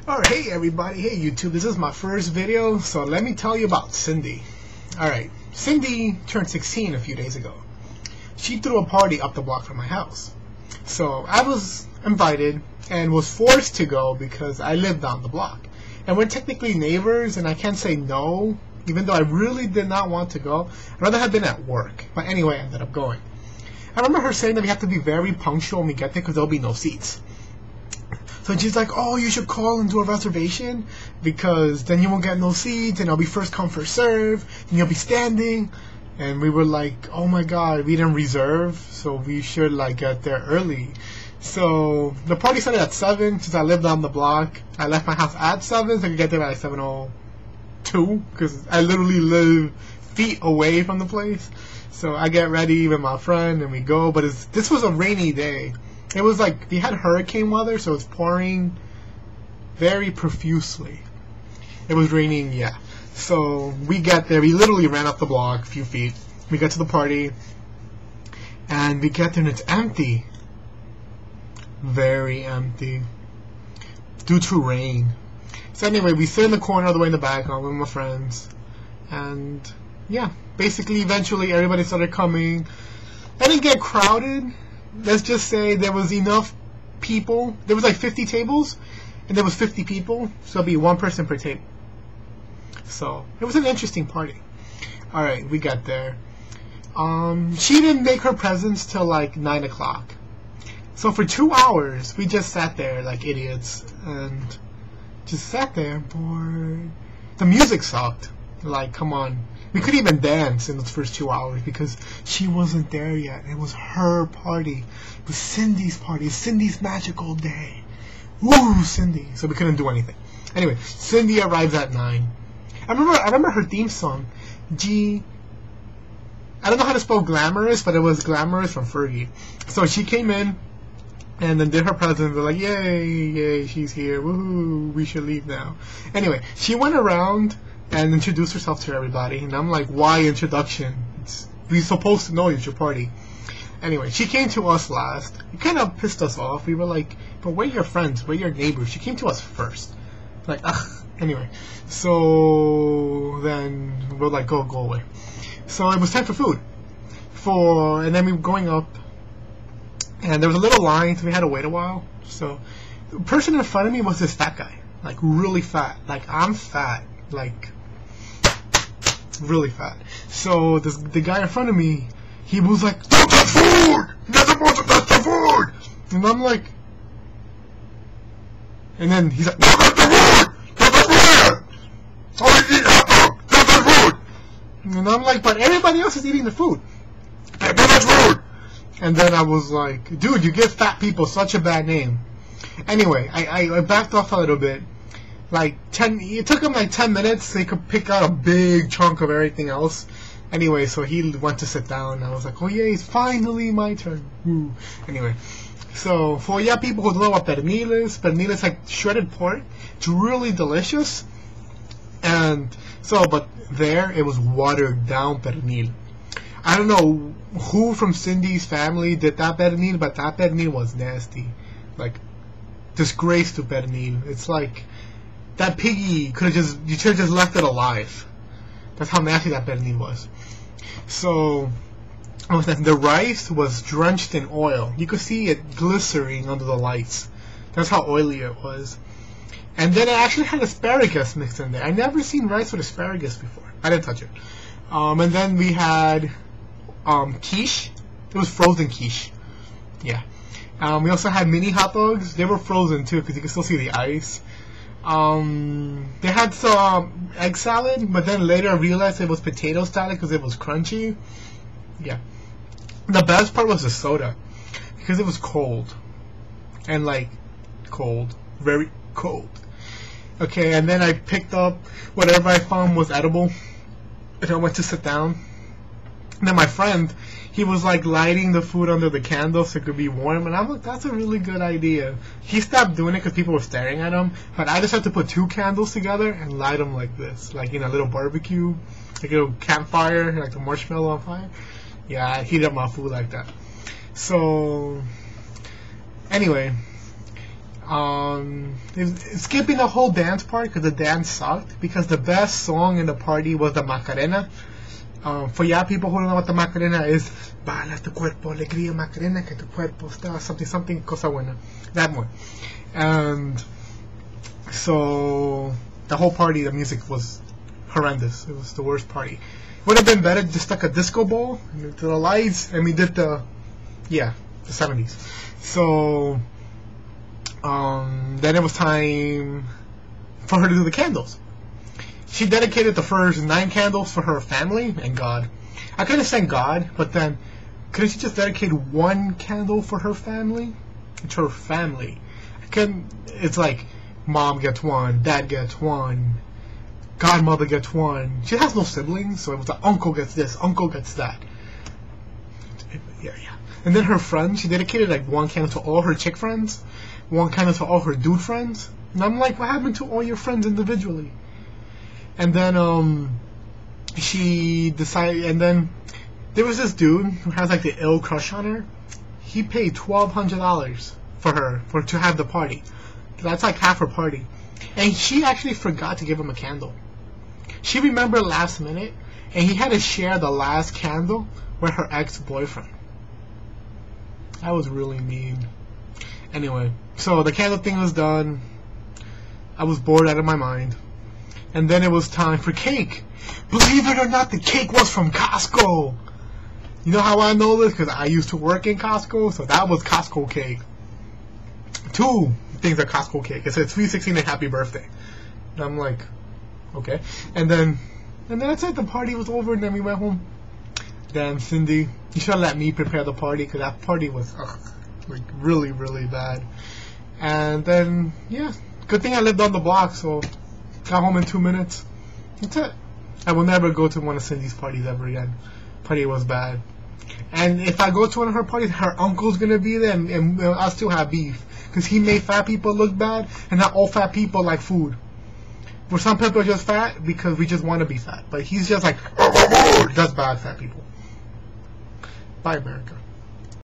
Alright, hey everybody, hey YouTube, this is my first video, so let me tell you about Cindy. Alright, Cindy turned 16 a few days ago. She threw a party up the block from my house. So I was invited and was forced to go because I live down the block. And we're technically neighbors and I can't say no, even though I really did not want to go. I'd rather have been at work, but anyway, I ended up going. I remember her saying that we have to be very punctual when we get there because there'll be no seats. So she's like, oh, you should call and do a reservation because then you won't get no seats and it'll be first come, first serve and you'll be standing. And we were like, oh my god, we didn't reserve, so we should like get there early. So the party started at 7 since I lived down the block. I left my house at 7 so I could get there by like 7:02 because I literally live feet away from the place. So I get ready with my friend and we go, but this was a rainy day. It was like, we had hurricane weather, so it's pouring very profusely. It was raining, yeah. So we get there, we literally ran up the block a few feet. We get to the party, and we get there and it's empty. Very empty. Due to rain. So anyway, we sit in the corner all the way in the back with my friends. And yeah, basically eventually everybody started coming. I didn't get crowded. Let's just say there was enough people. There was like 50 tables, and there was 50 people, so it'd be one person per table. So it was an interesting party. All right, we got there. She didn't make her presence till like 9 o'clock. So for 2 hours, we just sat there like idiots and just sat there bored. The music sucked. Like, come on. We couldn't even dance in those first 2 hours because she wasn't there yet. It was her party. It was Cindy's party. It's Cindy's magical day. Woo, Cindy. So we couldn't do anything. Anyway, Cindy arrives at 9. I remember her theme song. I don't know how to spell glamorous, but it was glamorous from Fergie. So she came in and then did her presence. They're like, yay, yay, she's here. Woohoo, we should leave now. Anyway, she went around and introduced herself to everybody, and I'm like, why introduction? We're supposed to know it's your party. Anyway, she came to us last. It kind of pissed us off. We were like, but we're your friends, we're your neighbors. She came to us first. Like, ugh. Anyway, so then we're like, go away. So it was time for food. And then we were going up, and there was a little line, so we had to wait a while. So the person in front of me was this fat guy, like really fat. Like, I'm fat, like really fat. So the guy in front of me, he was like, don't touch food! You're not supposed to touch the food! And I'm like, and then he's like, don't touch the food! Don't touch food! Somebody eat hot dog! Don't touch food! And I'm like, but everybody else is eating the food. Hey, don't touch food! And then I was like, dude, you give fat people such a bad name. Anyway, I backed off a little bit. It took him like 10 minutes so he could pick out a big chunk of everything else. Anyway, so he went to sit down. I was like, oh yay, it's finally my turn. Woo. Anyway, so for people who don't know what pernil is like shredded pork. It's really delicious. And so, but there it was watered down pernil. I don't know who from Cindy's family did that pernil, but that pernil was nasty. Like, disgrace to pernil. It's like, that piggy you should have just left it alive. That's how nasty that pernil was. So, the rice was drenched in oil. You could see it glycering under the lights. That's how oily it was. And then it actually had asparagus mixed in there. I never seen rice with asparagus before. I didn't touch it. And then we had quiche. It was frozen quiche. Yeah. We also had mini hot dogs. They were frozen too because you could still see the ice. They had some egg salad, but then later I realized it was potato salad because it was crunchy. Yeah. The best part was the soda because it was cold. And like, cold. Very cold. Okay, and then I picked up whatever I found was edible and I went to sit down. And then my friend, he was like lighting the food under the candle so it could be warm, and I'm like, that's a really good idea. He stopped doing it because people were staring at him, but I just had to put 2 candles together and light them like this, like in a little barbecue, like a little campfire, like a marshmallow on fire. Yeah, I heat up my food like that. So, anyway, Skipping the whole dance part because the dance sucked, because the best song in the party was the Macarena. For y'all people who don't know what the Macarena is, baila tu cuerpo, alegría Macarena, que tu cuerpo está something, cosa buena. That one. And so the whole party, the music was horrendous. It was the worst party. Would have been better just stuck a disco ball to the lights, and we did the 70s. So then it was time for her to do the candles. She dedicated the first 9 candles for her family and God. I could have said God, but then couldn't she just dedicate 1 candle for her family? It's her family. It's like mom gets 1, dad gets 1, godmother gets 1. She has no siblings, so it was like uncle gets this, uncle gets that. Yeah. And then her friends, she dedicated like 1 candle to all her chick friends, 1 candle to all her dude friends. And I'm like, what happened to all your friends individually? And then she decided, and then there was this dude who has like the ill crush on her. He paid $1,200 for her to have the party. That's like half her party. And she actually forgot to give him a candle. She remembered last minute, and he had to share the last candle with her ex-boyfriend. That was really mean. Anyway, so the candle thing was done. I was bored out of my mind. And then it was time for cake. Believe it or not, the cake was from Costco. You know how I know this? Because I used to work in Costco, so that was Costco cake. 2 things are Costco cake. It said Sweet 16 and Happy Birthday. And I'm like, okay. And then that's it. The party was over, and then we went home. Damn, Cindy, you should have let me prepare the party, because that party was like really, really bad. And then, yeah, good thing I lived on the block, so got home in 2 minutes. That's it. I will never go to one of Cindy's parties ever again. Party was bad. And if I go to one of her parties, her uncle's gonna be there, and I'll still have beef, because he made fat people look bad, and not all fat people like food. For some people are just fat because we just want to be fat, but he's just like, that's bad, fat people. Bye, America.